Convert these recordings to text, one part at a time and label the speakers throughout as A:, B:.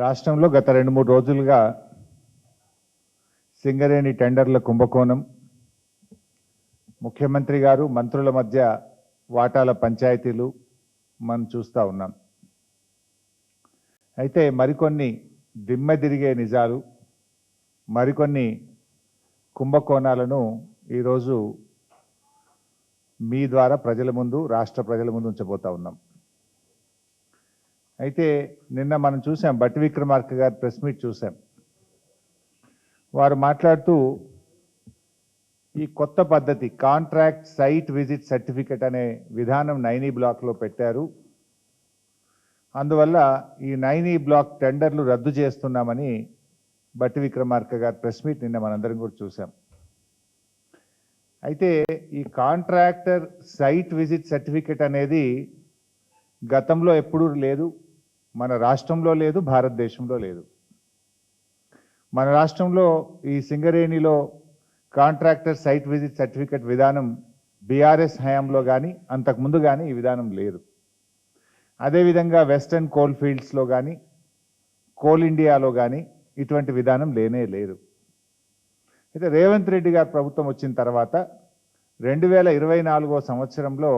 A: రాష్ట్రంలో గత 2-3 రోజులుగా సింగరేణి టెండర్ల కుంభకోణం, ముఖ్యమంత్రి గారు మంత్రుల మధ్య వాటాల పంచాయతీలు మనం చూస్తూ ఉన్నాం. అయితే మరికొన్ని దిమ్మెదిరిగే నిజాలు, మరికొన్ని కుంభకోణాలను ఈరోజు మీ ద్వారా ప్రజల ముందు, రాష్ట్ర ప్రజల ముందు ఉంచబోతా ఉన్నాం. అయితే నిన్న మనం చూసాం, బట్టి విక్రమార్క గారి ప్రెస్ మీట్ చూసాం. వారు మాట్లాడుతూ ఈ కొత్త పద్ధతి కాంట్రాక్ట్ సైట్ విజిట్ సర్టిఫికెట్ అనే విధానం 9E బ్లాక్లో పెట్టారు. అందువల్ల ఈ 9E బ్లాక్ టెండర్లు రద్దు చేస్తున్నామని బట్టి విక్రమార్క గారి ప్రెస్ మీట్ నిన్న మనందరం కూడా చూసాం. అయితే ఈ కాంట్రాక్టర్ సైట్ విజిట్ సర్టిఫికెట్ అనేది గతంలో ఎప్పుడూ లేదు, మన రాష్ట్రంలో లేదు, భారతదేశంలో లేదు. మన రాష్ట్రంలో ఈ సింగరేణిలో కాంట్రాక్టర్ సైట్ విజిట్ సర్టిఫికెట్ విధానం బీఆర్ఎస్ హయాంలో కానీ అంతకుముందు కానీ ఈ విధానం లేదు. అదేవిధంగా వెస్టర్న్ కోల్ ఫీల్డ్స్లో కానీ కోల్ ఇండియాలో కానీ ఇటువంటి విధానం లేనే లేదు. అయితే రేవంత్ రెడ్డి గారు ప్రభుత్వం వచ్చిన తర్వాత 2024 సంవత్సరంలో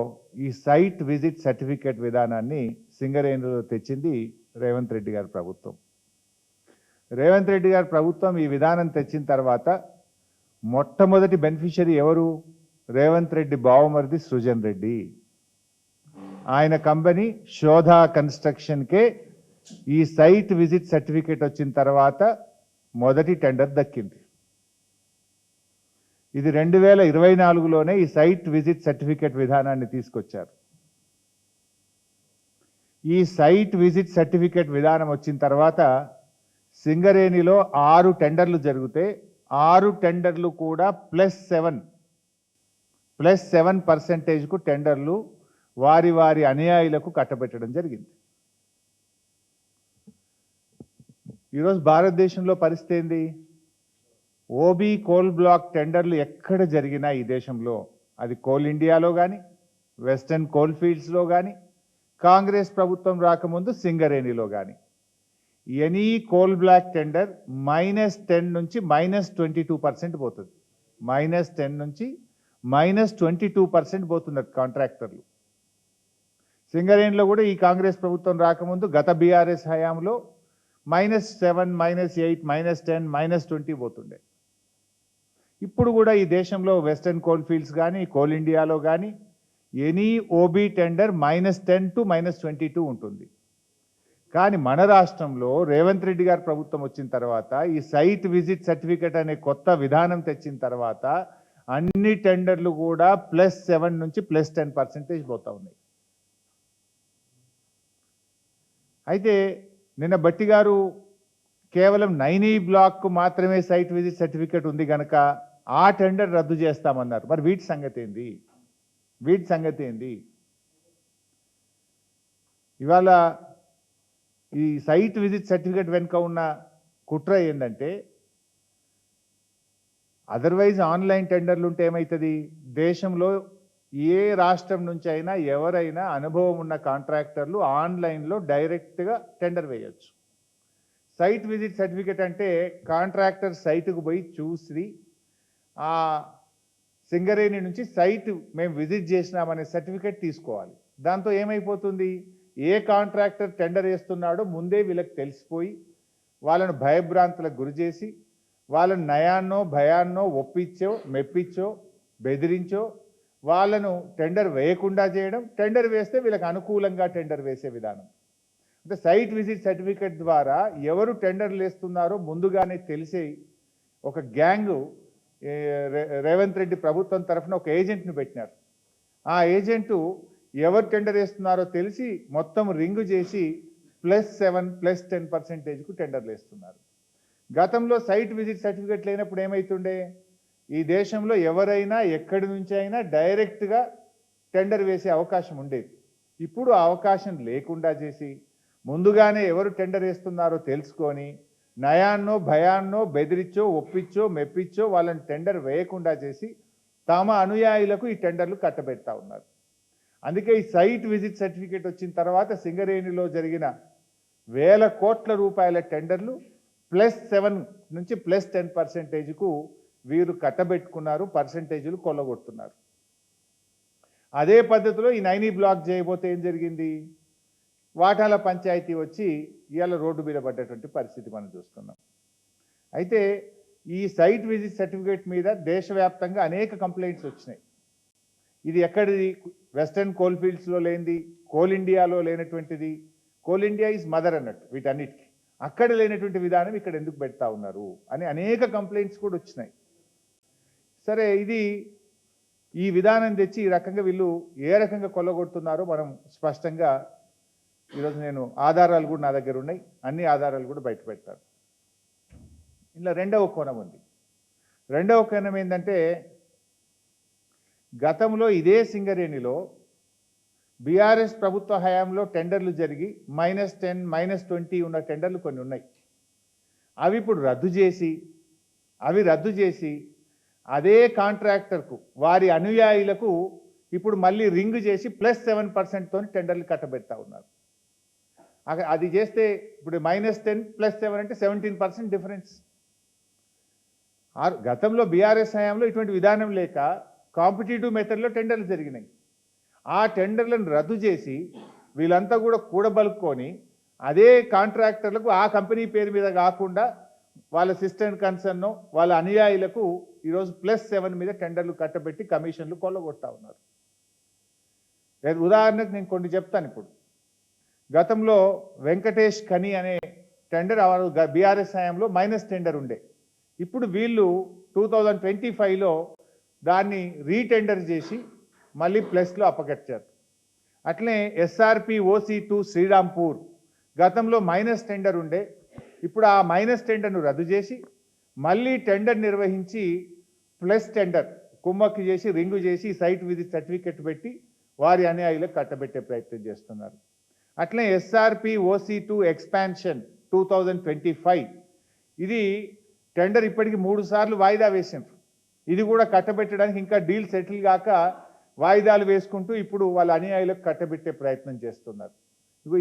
A: ఈ సైట్ విజిట్ సర్టిఫికేట్ విధానాన్ని సింగరేణిలో తెచ్చింది రేవంత్ రెడ్డి గారి ప్రభుత్వం. రేవంత్ రెడ్డి గారి ప్రభుత్వం ఈ విధానం తెచ్చిన తర్వాత మొట్టమొదటి బెనిఫిషరీ ఎవరు? రేవంత్ రెడ్డి బావమరిది సృజన్ రెడ్డి. ఆయన కంపెనీ శోధా కన్స్ట్రక్షన్కే ఈ సైట్ విజిట్ సర్టిఫికేట్ వచ్చిన తర్వాత మొదటి టెండర్ దక్కింది. ఇది 2024లోనే ఈ సైట్ విజిట్ సర్టిఫికేట్ విధానాన్ని తీసుకొచ్చారు. ఈ సైట్ విజిట్ సర్టిఫికేట్ విధానం వచ్చిన తర్వాత సింగరేణిలో 6 టెండర్లు జరిగితే 6 టెండర్లు కూడా +7% టెండర్లు వారి వారి అనుయాయులకు కట్టబెట్టడం జరిగింది. ఈరోజు భారతదేశంలో పరిస్థితి ఏంది? ఓబీ కోల్ బ్లాక్ టెండర్లు ఎక్కడ జరిగినా ఈ దేశంలో, అది కోల్ ఇండియాలో కానీ వెస్టర్న్ కోల్ ఫీల్డ్స్లో కానీ కాంగ్రెస్ ప్రభుత్వం రాకముందు సింగరేణిలో కానీ ఎనీ కోల్ బ్లాక్ టెండర్ -10 నుంచి -22% పోతుంది. -10 నుంచి -22% పోతున్నారు కాంట్రాక్టర్లు. సింగరేణిలో కూడా ఈ కాంగ్రెస్ ప్రభుత్వం రాకముందు గత బీఆర్ఎస్ హయాంలో -7, -8, -10, -20 పోతుండే. ఇప్పుడు కూడా ఈ దేశంలో వెస్టర్న్ కోల్ ఫీల్డ్స్ కానీ కోల్ ఇండియాలో కానీ ఎనీ ఓబీ టెండర్ -10 to -22 ఉంటుంది. కానీ మన రాష్ట్రంలో రేవంత్ రెడ్డి గారి ప్రభుత్వం వచ్చిన తర్వాత ఈ సైట్ విజిట్ సర్టిఫికేట్ అనే కొత్త విధానం తెచ్చిన తర్వాత అన్ని టెండర్లు కూడా +7 నుంచి +10% పోతా ఉన్నాయి. అయితే నిన్న బట్టి గారు కేవలం 9E బ్లాక్ మాత్రమే సైట్ విజిట్ సర్టిఫికేట్ ఉంది కనుక ఆ టెండర్ రద్దు చేస్తామన్నారు. మరి వీటి సంగతి ఏంది? ఇవాళ ఈ సైట్ విజిట్ సర్టిఫికేట్ వెనుక ఉన్న కుట్ర ఏంటంటే, అదర్వైజ్ ఆన్లైన్ టెండర్లు ఉంటే ఏమవుతుంది? దేశంలో ఏ రాష్ట్రం నుంచి అయినా ఎవరైనా అనుభవం ఉన్న కాంట్రాక్టర్లు ఆన్లైన్లో డైరెక్ట్గా టెండర్ వేయచ్చు. సైట్ విజిట్ సర్టిఫికేట్ అంటే కాంట్రాక్టర్ సైట్కు పోయి చూసి ఆ సింగరేణి నుంచి సైట్ మేము విజిట్ చేసినామనే సర్టిఫికేట్ తీసుకోవాలి. దాంతో ఏమైపోతుంది? ఏ కాంట్రాక్టర్ టెండర్ వేస్తున్నాడో ముందే వీళ్ళకి తెలిసిపోయి వాళ్ళను భయభ్రాంతులకు గురి చేసి వాళ్ళను నయాన్నో భయాన్నో ఒప్పించో మెప్పించో బెదిరించో వాళ్ళను టెండర్ వేయకుండా చేయడం, టెండర్ వేస్తే వీళ్ళకి అనుకూలంగా టెండర్ వేసే విధానం. అంటే సైట్ విజిట్ సర్టిఫికేట్ ద్వారా ఎవరు టెండర్లు వేస్తున్నారో ముందుగానే తెలిసే ఒక గ్యాంగు రేవంత్ రెడ్డి ప్రభుత్వం తరఫున ఒక ఏజెంట్ని పెట్టినారు. ఆ ఏజెంటు ఎవరు టెండర్ వేస్తున్నారో తెలిసి మొత్తం రింగు చేసి +7, +10%కు టెండర్లు వేస్తున్నారు. గతంలో సైట్ విజిట్ సర్టిఫికేట్ లేనప్పుడు ఏమవుతుండే? ఈ దేశంలో ఎవరైనా ఎక్కడి నుంచి అయినా డైరెక్ట్గా టెండర్ వేసే అవకాశం ఉండేది. ఇప్పుడు ఆ అవకాశం లేకుండా చేసి ముందుగానే ఎవరు టెండర్ వేస్తున్నారో తెలుసుకొని నయాన్నో భయాన్నో బెదిరించో ఒప్పించో మెప్పించో వాళ్ళని టెండర్ వేయకుండా చేసి తమ అనుయాయులకు ఈ టెండర్లు కట్టబెడతా ఉన్నారు. అందుకే ఈ సైట్ విజిట్ సర్టిఫికేట్ వచ్చిన తర్వాత సింగరేణిలో జరిగిన వేల కోట్ల రూపాయల టెండర్లు +7 నుంచి +10%కు వీరు కట్టబెట్టుకున్నారు, పర్సెంటేజీలు కొల్లగొడుతున్నారు. అదే పద్ధతిలో ఈ నైనీ బ్లాక్ చేయబోతే ఏం జరిగింది? వాటాల పంచాయతీ వచ్చి ఇవాళ రోడ్డు మీద పడ్డటువంటి పరిస్థితి మనం చూస్తున్నాం. అయితే ఈ సైట్ విజిట్ సర్టిఫికేట్ మీద దేశవ్యాప్తంగా అనేక కంప్లైంట్స్ వచ్చినాయి. ఇది ఎక్కడిది? వెస్టర్న్ కోల్ ఫీల్డ్స్లో లేనిది, కోల్ ఇండియాలో లేనటువంటిది. కోల్ ఇండియా ఈజ్ మదర్ అన్నట్టు వీటన్నిటికీ. అక్కడ లేనటువంటి విధానం ఇక్కడ ఎందుకు పెడతా ఉన్నారు అని అనేక కంప్లైంట్స్ కూడా వచ్చినాయి. సరే, ఇది ఈ విధానం తెచ్చి ఈ రకంగా వీళ్ళు ఏ రకంగా కొల్లగొడుతున్నారో మనం స్పష్టంగా ఈరోజు నేను ఆధారాలు కూడా నా దగ్గర ఉన్నాయి, అన్ని ఆధారాలు కూడా బయట పెడతాను. ఇలా రెండవ కోణం ఉంది. రెండవ కోణం ఏంటంటే, గతంలో ఇదే సింగరేణిలో బీఆర్ఎస్ ప్రభుత్వ హయాంలో టెండర్లు జరిగి -10, -20 ఉన్న టెండర్లు కొన్ని ఉన్నాయి. అవి ఇప్పుడు రద్దు చేసి అదే కాంట్రాక్టర్కు వారి అనుయాయులకు ఇప్పుడు మళ్ళీ రింగ్ చేసి +7%తో టెండర్లు కట్టబెడతా ఉన్నారు. అది చేస్తే ఇప్పుడు -10 +7 అంటే 17% డిఫరెన్స్. గతంలో బీఆర్ఎస్ హయాంలో ఇటువంటి విధానం లేక కాంపిటేటివ్ మెథడ్లో టెండర్లు జరిగినాయి. ఆ టెండర్లను రద్దు చేసి వీళ్ళంతా కూడా కూడబలుక్కొని అదే కాంట్రాక్టర్లకు ఆ కంపెనీ పేరు మీద కాకుండా వాళ్ళ సిస్టమ్ కన్సర్న్ వాళ్ళ అనుయాయులకు ఈరోజు +7 మీద టెండర్లు కట్టబెట్టి కమిషన్లు కొల్లగొడతా ఉన్నారు. ఉదాహరణకు నేను కొన్ని చెప్తాను. ఇప్పుడు గతంలో వెంకటేష్ ఖని అనే టెండర్ బీఆర్ఎస్ హయాంలో మైనస్ టెండర్ ఉండే. ఇప్పుడు వీళ్ళు 2025లో దాన్ని రీటెండర్ చేసి మళ్ళీ ప్లస్లో అప్పగచ్చారు. అట్లనే ఎస్ఆర్పి OC2 శ్రీరాంపూర్ గతంలో మైనస్ టెండర్ ఉండే. ఇప్పుడు ఆ మైనస్ టెండర్ను రద్దు చేసి మళ్ళీ టెండర్ నిర్వహించి ప్లస్ టెండర్ కుమ్మక్కి చేసి రింగు చేసి సైట్ విజిట్ సర్టిఫికెట్ పెట్టి వారి అనుయాయులకు కట్టబెట్టే ప్రయత్నం చేస్తున్నారు. అట్లనే ఎస్ఆర్పి OC2 ఎక్స్పాన్షన్ 2025 ఇది టెండర్ ఇప్పటికి 3 సార్లు వాయిదా వేసిండ్రు. ఇది కూడా కట్టబెట్టడానికి ఇంకా డీల్ సెటిల్ కాక వాయిదాలు వేసుకుంటూ ఇప్పుడు వాళ్ళ అనుయాయులకు కట్టబెట్టే ప్రయత్నం చేస్తున్నారు.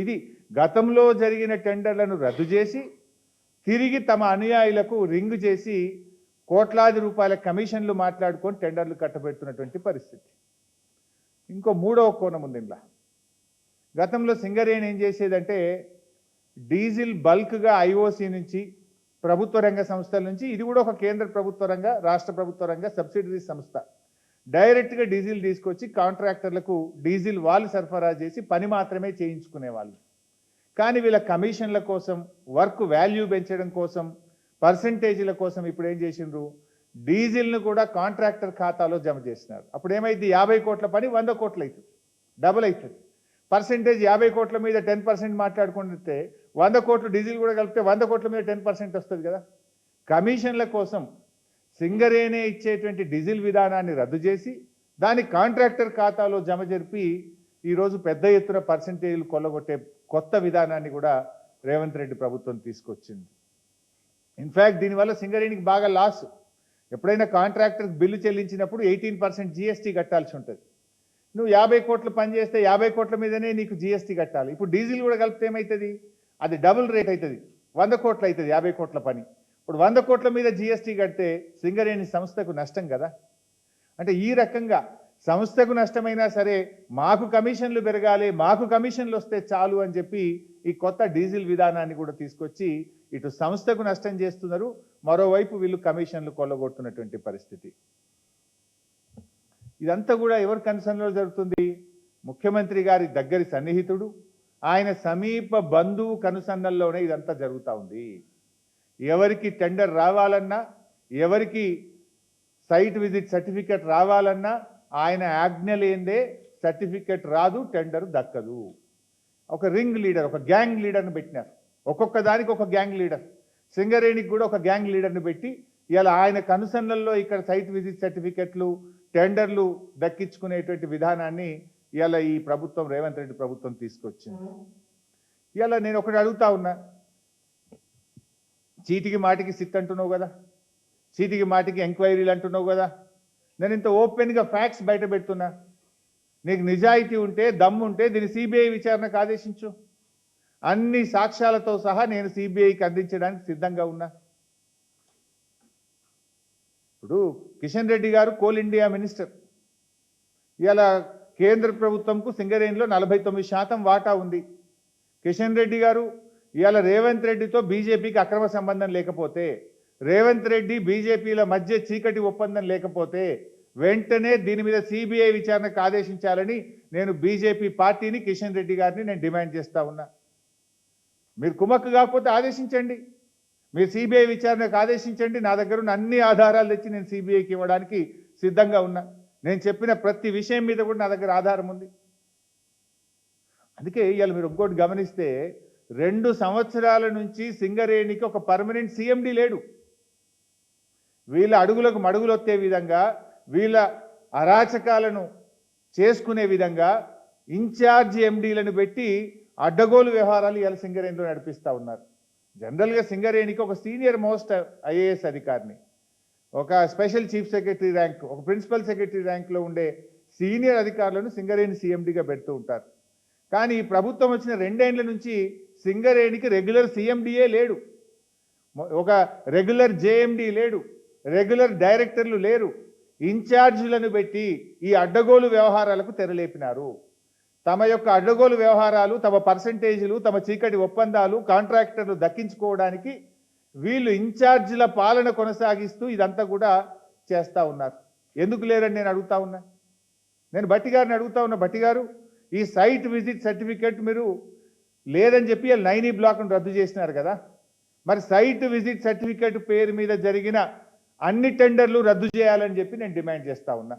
A: ఇది గతంలో జరిగిన టెండర్లను రద్దు చేసి తిరిగి తమ అనుయాయులకు రింగ్ చేసి కోట్లాది రూపాయల కమిషన్లు మాట్లాడుకొని టెండర్లు కట్టబెడుతున్నటువంటి పరిస్థితి. ఇంకో మూడవ కోణం ఉంది ఇలా. గతంలో సింగరేణి ఏం చేసేదంటే డీజిల్ బల్క్గా IOC నుంచి ప్రభుత్వ రంగ సంస్థల నుంచి, ఇది కూడా ఒక కేంద్ర ప్రభుత్వ రంగ రాష్ట్ర ప్రభుత్వ రంగ సబ్సిడరీ సంస్థ, డైరెక్ట్గా డీజిల్ తీసుకొచ్చి కాంట్రాక్టర్లకు డీజిల్ వాళ్ళు సరఫరా చేసి పని మాత్రమే చేయించుకునేవాళ్ళు. కానీ వీళ్ళ కమిషన్ల కోసం, వర్క్ వాల్యూ పెంచడం కోసం, పర్సంటేజీల కోసం ఇప్పుడు ఏం చేసిండ్రు, డీజిల్ను కూడా కాంట్రాక్టర్ ఖాతాలో జమ చేసినారు. అప్పుడు ఏమైంది, 50 కోట్ల పని 100 కోట్లు అవుతుంది, డబుల్ అవుతుంది. పర్సంటేజ్ 50 కోట్ల మీద 10% మాట్లాడుకుంటే 100 కోట్లు డీజిల్ కూడా కలిపితే 100 కోట్ల మీద 10% వస్తుంది కదా. కమిషన్ల కోసం సింగరేణి ఇచ్చేటువంటి డీజిల్ విధానాన్ని రద్దు చేసి దాని కాంట్రాక్టర్ ఖాతాలో జమ జరిపి ఈరోజు పెద్ద ఎత్తున పర్సంటేజీలు కొల్లగొట్టే కొత్త విధానాన్ని కూడా రేవంత్ రెడ్డి ప్రభుత్వం తీసుకొచ్చింది. ఇన్ఫ్యాక్ట్ దీనివల్ల సింగరేణికి బాగా లాస్. ఎప్పుడైనా కాంట్రాక్టర్కి బిల్లు చెల్లించినప్పుడు 18% GST కట్టాల్సి ఉంటుంది. నువ్వు 50 కోట్లు పని చేస్తే 50 కోట్ల మీదనే నీకు GST కట్టాలి. ఇప్పుడు డీజిల్ కూడా కలిపితే ఏమవుతుంది, అది డబుల్ రేట్ అవుతుంది, 100 కోట్లు అవుతుంది 50 కోట్ల పని. ఇప్పుడు 100 కోట్ల మీద GST కడితే సింగరేణి సంస్థకు నష్టం కదా. అంటే ఈ రకంగా సంస్థకు నష్టమైనా సరే మాకు కమిషన్లు పెరగాలి, మాకు కమిషన్లు వస్తే చాలు అని చెప్పి ఈ కొత్త డీజిల్ విధానాన్ని కూడా తీసుకొచ్చి ఇటు సంస్థకు నష్టం చేస్తున్నారు, మరోవైపు వీళ్ళు కమిషన్లు కొల్లగొడుతున్నటువంటి పరిస్థితి. ఇదంతా కూడా ఎవరి కన్సర్న్లో జరుగుతుంది, ముఖ్యమంత్రి గారి దగ్గరి సన్నిహితుడు, ఆయన సమీప బంధువు కనుసన్నల్లోనే ఇదంతా జరుగుతూ ఉంది. ఎవరికి టెండర్ రావాలన్నా, ఎవరికి సైట్ విజిట్ సర్టిఫికెట్ రావాలన్నా ఆయన ఆజ్ఞ లేదే సర్టిఫికెట్ రాదు, టెండర్ దక్కదు. ఒక రింగ్ లీడర్, ఒక గ్యాంగ్ లీడర్ని పెట్టినారు. ఒక్కొక్క దానికి ఒక గ్యాంగ్ లీడర్. సింగరేణికి కూడా ఒక గ్యాంగ్ లీడర్ని పెట్టి ఇలా ఆయన కనుసన్నల్లో ఇక్కడ సైట్ విజిట్ సర్టిఫికెట్లు, టెండర్లు దక్కించుకునేటువంటి విధానాన్ని ఇలా ఈ ప్రభుత్వం, రేవంత్ రెడ్డి ప్రభుత్వం తీసుకొచ్చింది. ఇలా నేను ఒకటి అడుగుతా ఉన్నా, చీటికి మాటికి సిట్ అంటున్నావు కదా, చీటికి మాటికి ఎంక్వైరీలు అంటున్నావు కదా, నేను ఇంత ఓపెన్గా ఫ్యాక్ట్స్ బయట పెడుతున్నా. నీకు నిజాయితీ ఉంటే, దమ్ము ఉంటే దీన్ని CBI విచారణకు ఆదేశించు. అన్ని సాక్ష్యాలతో సహా నేను సిబిఐకి అందించడానికి సిద్ధంగా ఉన్నా. ఇప్పుడు కిషన్ రెడ్డి గారు కోల్ ఇండియా మినిస్టర్. ఇలా కేంద్ర ప్రభుత్వంకు సింగరేణిలో 49% వాటా ఉంది. కిషన్ రెడ్డి గారు ఇవాళ రేవంత్ రెడ్డితో బీజేపీకి అక్రమ సంబంధం లేకపోతే, రేవంత్ రెడ్డి బీజేపీల మధ్య చీకటి ఒప్పందం లేకపోతే వెంటనే దీని మీద సిబిఐ విచారణకు ఆదేశించాలని నేను బీజేపీ పార్టీని, కిషన్ రెడ్డి గారిని నేను డిమాండ్ చేస్తా ఉన్నా. మీరు కుమ్మక్కు కాకపోతే ఆదేశించండి, మీరు సిబిఐ విచారణకు ఆదేశించండి. నా దగ్గర ఉన్న అన్ని ఆధారాలు తెచ్చి నేను సిబిఐకి ఇవ్వడానికి సిద్ధంగా ఉన్నా. నేను చెప్పిన ప్రతి విషయం మీద కూడా నా దగ్గర ఆధారం ఉంది. అందుకే ఇవాళ మీరు ఇంకోటి గమనిస్తే 2 సంవత్సరాల నుంచి సింగరేణికి ఒక పర్మనెంట్ సిఎండి లేడు. వీళ్ళ అడుగులకు మడుగులొత్తే విధంగా, వీళ్ళ అరాచకాలను చేసుకునే విధంగా ఇన్ఛార్జ్ ఎండీలను పెట్టి అడ్డగోలు వ్యవహారాలు ఇవాళ సింగరేణిలో నడిపిస్తూ ఉన్నారు. జనరల్గా సింగరేణికి ఒక సీనియర్ మోస్ట్ ఐఏఎస్ అధికారిని, ఒక స్పెషల్ చీఫ్ సెక్రటరీ ర్యాంక్, ఒక ప్రిన్సిపల్ సెక్రటరీ ర్యాంక్లో ఉండే సీనియర్ అధికారులను సింగరేణి సీఎండీగా పెడుతూ ఉంటారు. కానీ ఈ ప్రభుత్వం వచ్చిన 2 ఏళ్ల నుంచి సింగరేణికి రెగ్యులర్ సీఎండీఏ లేడు, ఒక రెగ్యులర్ జేఎండీ లేడు, రెగ్యులర్ డైరెక్టర్లు లేరు. ఇన్ఛార్జీలను పెట్టి ఈ అడ్డగోలు వ్యవహారాలకు తెరలేపినారు. తమ యొక్క అడ్డగోలు వ్యవహారాలు, తమ పర్సంటేజీలు, తమ చీకటి ఒప్పందాలు, కాంట్రాక్టర్లు దక్కించుకోవడానికి వీళ్ళు ఇన్ఛార్జీల పాలన కొనసాగిస్తూ ఇదంతా కూడా చేస్తూ ఉన్నారు. ఎందుకు లేరని నేను అడుగుతా ఉన్నా. నేను భట్టి గారిని అడుగుతా ఉన్నా, భట్టి గారు ఈ సైట్ విజిట్ సర్టిఫికేట్ మీరు లేదని చెప్పి 9E బ్లాక్ను రద్దు చేసినారు కదా, మరి సైట్ విజిట్ సర్టిఫికేట్ పేరు మీద జరిగిన అన్ని టెండర్లు రద్దు చేయాలని చెప్పి నేను డిమాండ్ చేస్తూ ఉన్నా.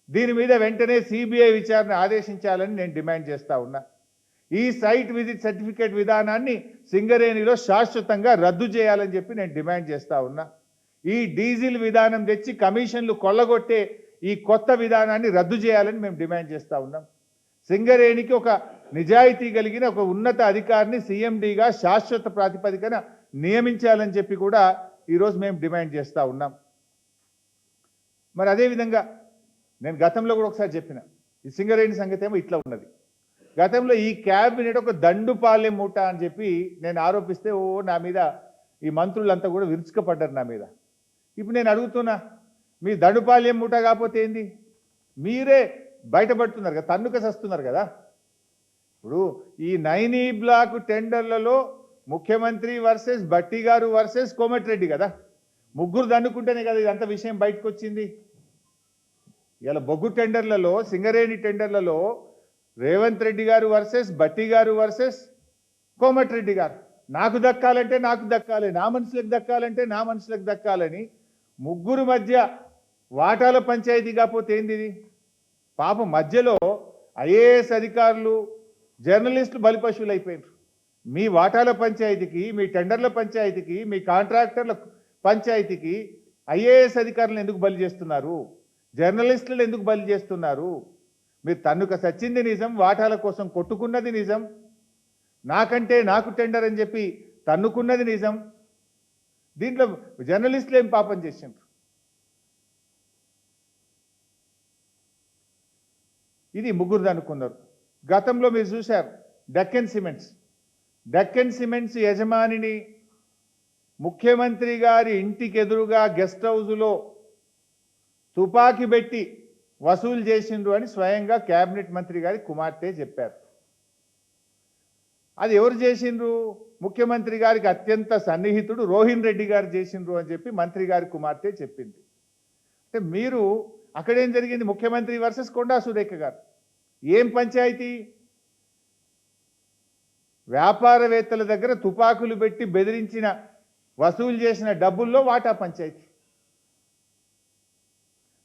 A: దీని మీద వెంటనే సిబిఐ విచారణ ఆదేశించాలని నేను డిమాండ్ చేస్తూ ఉన్నా. ఈ సైట్ విజిట్ సర్టిఫికేట్ విధానాన్ని సింగరేణిలో శాశ్వతంగా రద్దు చేయాలని చెప్పి నేను డిమాండ్ చేస్తూ ఉన్నా. ఈ డీజిల్ విధానం తెచ్చి కమిషన్లు కొల్లగొట్టే ఈ కొత్త విధానాన్ని రద్దు చేయాలని మేము డిమాండ్ చేస్తూ ఉన్నాం. సింగరేణికి ఒక నిజాయితీ కలిగిన ఒక ఉన్నత అధికారిని సీఎండీగా శాశ్వత ప్రాతిపదికన నియమించాలని చెప్పి కూడా ఈరోజు మేము డిమాండ్ చేస్తూ ఉన్నాం. మరి అదేవిధంగా నేను గతంలో కూడా ఒకసారి చెప్పిన, ఈ సింగరేణి సంగతి ఏమో ఇట్లా ఉన్నది. గతంలో ఈ క్యాబినెట్ ఒక దండుపాలెం మూట అని చెప్పి నేను ఆరోపిస్తే నా మీద ఈ మంత్రులంతా కూడా విరుచుకపడ్డారు నా మీద. ఇప్పుడు నేను అడుగుతున్నా, మీ దండుపాలెం మూట కాకపోతే ఏంది? మీరే బయటపడుతున్నారు కదా, తన్నుక సస్తున్నారు కదా. ఇప్పుడు ఈ 9E బ్లాక్ టెండర్లలో ముఖ్యమంత్రి వర్సెస్ భట్టి గారు వర్సెస్ కోమటిరెడ్డి కదా, ముగ్గురు దన్నుకుంటేనే కదా ఇదంతా విషయం బయటకు వచ్చింది. ఇలా బొగ్గు టెండర్లలో, సింగరేణి టెండర్లలో రేవంత్ రెడ్డి గారు వర్సెస్ భట్టి గారు వర్సెస్ కోమటిరెడ్డి గారు. నాకు దక్కాలంటే నాకు దక్కాలి, నా మనుషులకు దక్కాలంటే నా మనుషులకు దక్కాలని ముగ్గురు మధ్య వాటాల పంచాయతీ కాకపోతే ఏంది ఇది? పాపం మధ్యలో ఐఏఎస్ అధికారులు, జర్నలిస్టులు బలిపశువులు అయిపోయినారు. మీ వాటాల పంచాయతీకి, మీ టెండర్ల పంచాయతీకి, మీ కాంట్రాక్టర్ల పంచాయతీకి ఐఏఎస్ అధికారులను ఎందుకు బలి చేస్తున్నారు? జర్నలిస్టులు ఎందుకు బలి చేస్తున్నారు? మీరు తన్నుక సచ్చింది నిజం, వాటాల కోసం కొట్టుకున్నది నిజం, నాకంటే నాకు టెండర్ అని చెప్పి తన్నుకున్నది నిజం. దీంట్లో జర్నలిస్టులు ఏం పాపం చేసిండ్రు? ఇది ముగ్గురు అనుకున్నారు. గతంలో మీరు చూశారు డెక్కన్ సిమెంట్స్ యజమానిని ముఖ్యమంత్రి గారి ఇంటికి ఎదురుగా గెస్ట్ హౌస్లో తుపాకీ పెట్టి వసూలు చేసిండ్రు అని స్వయంగా కేబినెట్ మంత్రి గారి కుమార్తె చెప్పారు. అది ఎవరు చేసిండ్రు? ముఖ్యమంత్రి గారికి అత్యంత సన్నిహితుడు రోహిన్ రెడ్డి గారు చేసిండ్రు అని చెప్పి మంత్రి గారి కుమార్తె చెప్పింది. అంటే మీరు అక్కడేం జరిగింది? ముఖ్యమంత్రి వర్సెస్ కొండా సురేఖ గారు. ఏం పంచాయతీ? వ్యాపారవేత్తల దగ్గర తుపాకులు పెట్టి బెదిరించిన, వసూలు చేసిన డబ్బుల్లో వాటా పంచాయతీ.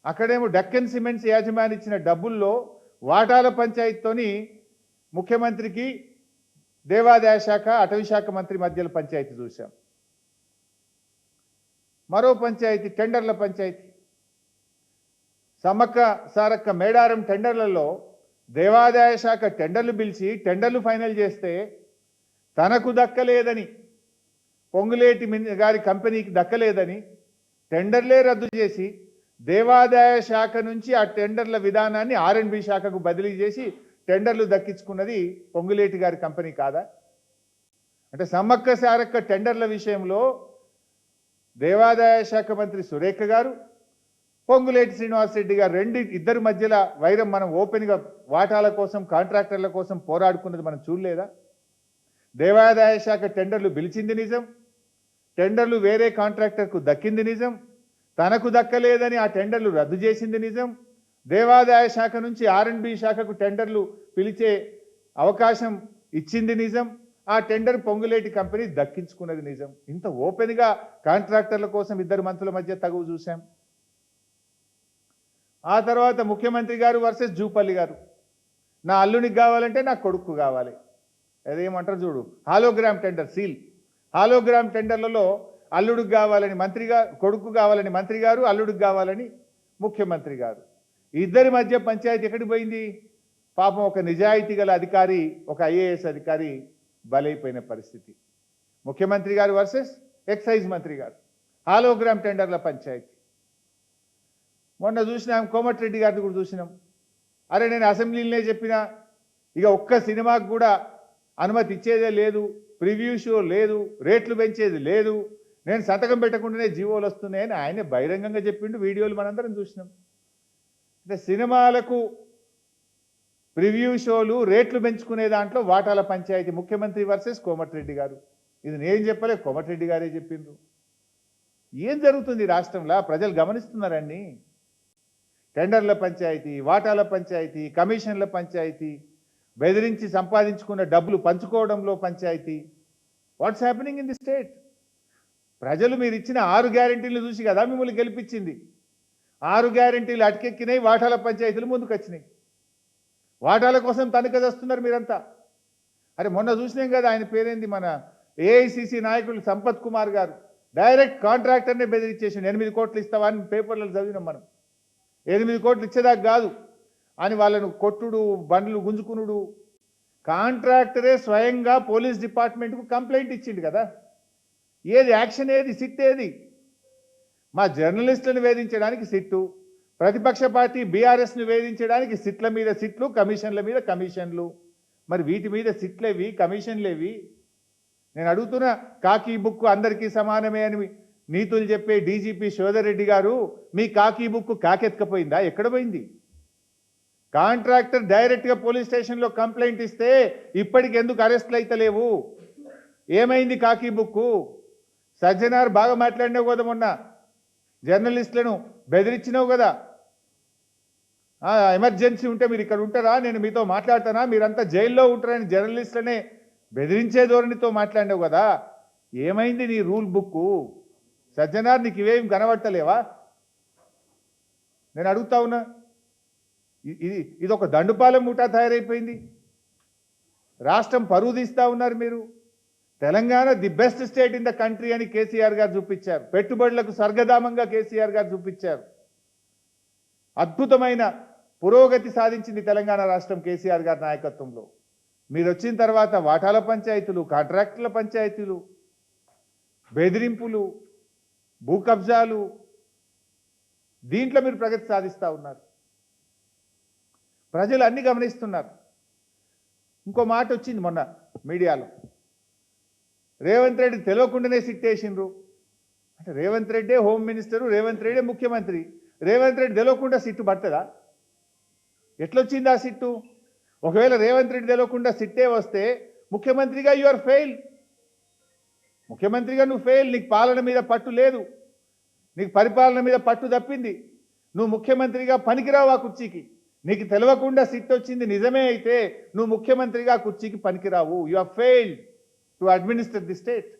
A: అక్కడేమో డెక్కన్ సిమెంట్స్ యాజమాని ఇచ్చిన డబ్బుల్లో వాటాల పంచాయతీతోని ముఖ్యమంత్రికి దేవాదాయ శాఖ, అటవీ శాఖ మంత్రి మధ్యలో పంచాయతీ చూశాం. మరో పంచాయతీ టెండర్ల పంచాయతీ. సమ్మక్క సారక్క మేడారం టెండర్లలో దేవాదాయ శాఖ టెండర్లు పిలిచి టెండర్లు ఫైనల్ చేస్తే తనకు దక్కలేదని, పొంగులేటి గారి కంపెనీకి దక్కలేదని టెండర్లే రద్దు చేసి దేవాదాయ శాఖ నుంచి ఆ టెండర్ల విధానాన్ని R&B శాఖకు బదిలీ చేసి టెండర్లు దక్కించుకున్నది పొంగులేటి గారి కంపెనీ కాదా? అంటే సమ్మక్క సారక్క టెండర్ల విషయంలో దేవాదాయ శాఖ మంత్రి సురేఖ గారు, పొంగులేటి శ్రీనివాసరెడ్డి గారు ఇద్దరి మధ్యలో వైరం మనం ఓపెన్గా వాటాల కోసం కాంట్రాక్టర్ల కోసం పోరాడుకున్నది మనం చూడలేదా? దేవాదాయ శాఖ టెండర్లు పిలిచింది నిజం, టెండర్లు వేరే కాంట్రాక్టర్కు దక్కింది నిజం, తనకు దక్కలేదని ఆ టెండర్లు రద్దు చేసింది నిజం, దేవాదాయ శాఖ నుంచి R&B శాఖకు టెండర్లు పిలిచే అవకాశం ఇచ్చింది నిజం, ఆ టెండర్ పొంగులేటి కంపెనీ దక్కించుకున్నది నిజం. ఇంత ఓపెన్గా కాంట్రాక్టర్ల కోసం ఇద్దరు మంత్రుల మధ్య తగువు చూశాం. ఆ తర్వాత ముఖ్యమంత్రి గారు వర్సెస్ జూపల్లి గారు. నా అల్లునికి కావాలంటే నా కొడుకు కావాలి, అదేమంటారు చూడు, హాలోగ్రామ్ టెండర్ సీల్. హాలోగ్రామ్ టెండర్లలో అల్లుడికి కావాలని మంత్రిగా, కొడుకు కావాలని మంత్రి గారు, అల్లుడికి కావాలని ముఖ్యమంత్రి గారు. ఇద్దరి మధ్య పంచాయతీ ఎక్కడికి పోయింది? పాపం ఒక నిజాయితీ గల అధికారి, ఒక IAS అధికారి బలైపోయిన పరిస్థితి. ముఖ్యమంత్రి గారు వర్సెస్ ఎక్సైజ్ మంత్రి గారు, హాలోగ్రామ్ టెండర్ల పంచాయతీ. మొన్న చూసినాం, కోమటిరెడ్డి గారిని కూడా చూసినాం. అరే నేను అసెంబ్లీలోనే చెప్పినా, ఇక ఒక్క సినిమాకు కూడా అనుమతి ఇచ్చేదే లేదు, ప్రివ్యూ షో లేదు, రేట్లు పెంచేది లేదు, నేను సంతకం పెట్టకుండానే జీవోలు వస్తున్నాయని ఆయనే బహిరంగంగా చెప్పిండు. వీడియోలు మనందరం చూసినాం. అంటే సినిమాలకు ప్రివ్యూ షోలు, రేట్లు పెంచుకునే దాంట్లో వాటాల పంచాయతీ. ముఖ్యమంత్రి వర్సెస్ కోమటిరెడ్డి గారు. ఇది నేను చెప్పలే, కోమటిరెడ్డి గారే చెప్పిండ్రు. ఏం జరుగుతుంది రాష్ట్రంలో? ప్రజలు గమనిస్తున్నారండి. టెండర్ల పంచాయతీ, వాటాల పంచాయతీ, కమిషన్ల పంచాయతీ, బెదిరించి సంపాదించుకున్న డబ్బులు పంచుకోవడంలో పంచాయతీ. What's happening in the state? ప్రజలు మీరు ఇచ్చిన 6 గ్యారెంటీలు చూసి కదా మిమ్మల్ని గెలిపించింది. 6 గ్యారెంటీలు అటకెక్కినాయి, వాటాల పంచాయతీలు ముందుకు వచ్చినాయి. వాటాల కోసం తనఖా చేస్తున్నారు మీరంతా. అరే మొన్న చూసినాం కదా, ఆయన పేరేంది, మన AICC నాయకులు సంపత్ కుమార్ గారు డైరెక్ట్ కాంట్రాక్టర్నే బెదిరించేసి 8 కోట్లు ఇస్తావా అని పేపర్లలో చదివినాం మనం. 8 కోట్లు ఇచ్చేదాకా కాదు అని వాళ్ళను కొట్టుడు, బండ్లు గుంజుకునుడు. కాంట్రాక్టరే స్వయంగా పోలీస్ డిపార్ట్మెంట్కు కంప్లైంట్ ఇచ్చిండు కదా. ఏది యాక్షన్, ఏది సిట్, ఏది? మా జర్నలిస్టులను వేధించడానికి సిట్టు, ప్రతిపక్ష పార్టీ BRSను వేధించడానికి సిట్ల మీద సిట్లు, కమిషన్ల మీద కమిషన్లు. మరి వీటి మీద సిట్లేవి, కమిషన్లేవి? నేను అడుగుతున్నా, కాకి బుక్ అందరికీ సమానమే అని నీతులు చెప్పే DGP శోధర్ రెడ్డి గారు, మీ కాకి బుక్ కాకెత్తుకపోయిందా? ఎక్కడ పోయింది? కాంట్రాక్టర్ డైరెక్ట్గా పోలీస్ స్టేషన్లో కంప్లైంట్ ఇస్తే ఇప్పటికి ఎందుకు అరెస్టులు అయితలేవు? ఏమైంది కాకి బుక్కు? సజ్జనార్ బాగా మాట్లాడినావు కదా, మొన్న జర్నలిస్టులను బెదిరించినావు కదా. ఎమర్జెన్సీ ఉంటే మీరు ఇక్కడ ఉంటారా, నేను మీతో మాట్లాడతానా, మీరంతా జైల్లో ఉంటారని జర్నలిస్టులనే బెదిరించే ధోరణితో మాట్లాడినావు కదా. ఏమైంది నీ రూల్ బుక్కు? సజ్జనార్, నీకు ఇవేం కనబడతలేవా? నేను అడుగుతా ఉన్నా. ఇది ఒక దండుపాలెం ముఠా తయారైపోయింది. రాష్ట్రం పరువు తీస్తూ ఉన్నారు మీరు. Telangana the best state in the country అని కేసీఆర్ గారు చూపించారు. పెట్టుబడులకు స్వర్గధామంగా కేసీఆర్ గారు చూపించారు. అద్భుతమైన పురోగతి సాధించింది తెలంగాణ రాష్ట్రం కేసీఆర్ గారి నాయకత్వంలో. మీరు వచ్చిన తర్వాత వాటాల పంచాయతీలు, కాంట్రాక్టుల పంచాయతీలు, బెదిరింపులు, భూ కబ్జాలు, దీంట్లో మీరు ప్రగతి సాధిస్తూ ఉన్నారు. ప్రజలు అన్ని గమనిస్తున్నారు. ఇంకో మాట వచ్చింది మొన్న మీడియాలో, రేవంత్ రెడ్డి తెలియకుండానే సిట్టేసిండ్రు. అంటే రేవంత్ రెడ్డే హోమ్ మినిస్టరు, రేవంత్ రెడ్డే ముఖ్యమంత్రి, రేవంత్ రెడ్డి తెలియకుండా సిట్టు పడుతుందా? ఎట్లొచ్చింది ఆ సిట్టు? ఒకవేళ రేవంత్ రెడ్డి తెలియకుండా సిట్టే వస్తే ముఖ్యమంత్రిగా యు ఆర్ ఫెయిల్. ముఖ్యమంత్రిగా నువ్వు ఫెయిల్. నీకు పాలన మీద పట్టు లేదు, నీకు పరిపాలన మీద పట్టు తప్పింది. నువ్వు ముఖ్యమంత్రిగా పనికిరావు ఆ కుర్చీకి. నీకు తెలియకుండా సిట్ వచ్చింది నిజమే అయితే నువ్వు ముఖ్యమంత్రిగా కుర్చీకి పనికిరావు. You are failed to administer the state.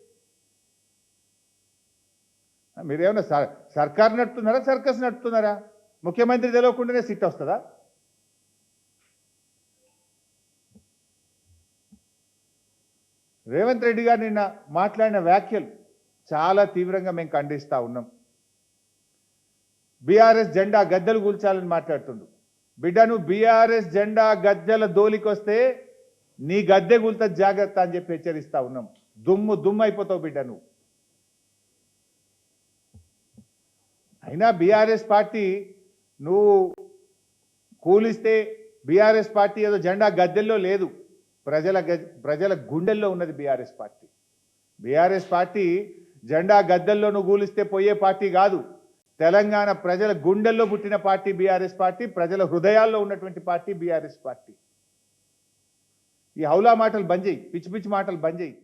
A: మీరేమన్నా సర్కార్ నడుపుతున్నారా, సర్కస్ నడుపుతున్నారా? ముఖ్యమంత్రి తెలియకుండానే సిట్ వస్తుందా? రేవంత్ రెడ్డి గారు నిన్న మాట్లాడిన వ్యాఖ్యలు చాలా తీవ్రంగా మేము ఖండిస్తూ ఉన్నాం. బీఆర్ఎస్ జెండా గద్దెలు కూల్చాలని మాట్లాడుతుండు. బిడ్డను బీఆర్ఎస్ జెండా గద్దెల దోలికొస్తే నీ గద్దె కూల్త జాగ్రత్త అని చెప్పి హెచ్చరిస్తూ ఉన్నాం. దుమ్ము అయిపోతావు బిడ్డ నువ్వు. అయినా బీఆర్ఎస్ పార్టీ నువ్వు కూలిస్తే బీఆర్ఎస్ పార్టీ ఏదో జెండా గద్దెల్లో లేదు, ప్రజల గుండెల్లో ఉన్నది బీఆర్ఎస్ పార్టీ. బీఆర్ఎస్ పార్టీ జెండా గద్దెల్లో నువ్వు కూలిస్తే పోయే పార్టీ కాదు. తెలంగాణ ప్రజల గుండెల్లో పుట్టిన పార్టీ బీఆర్ఎస్ పార్టీ, ప్రజల హృదయాల్లో ఉన్నటువంటి పార్టీ బీఆర్ఎస్ పార్టీ. ఈ హౌలా మాటలు బంద్ చేయి, పిచ్చి పిచ్చి మాటలు బంద్ చేయి.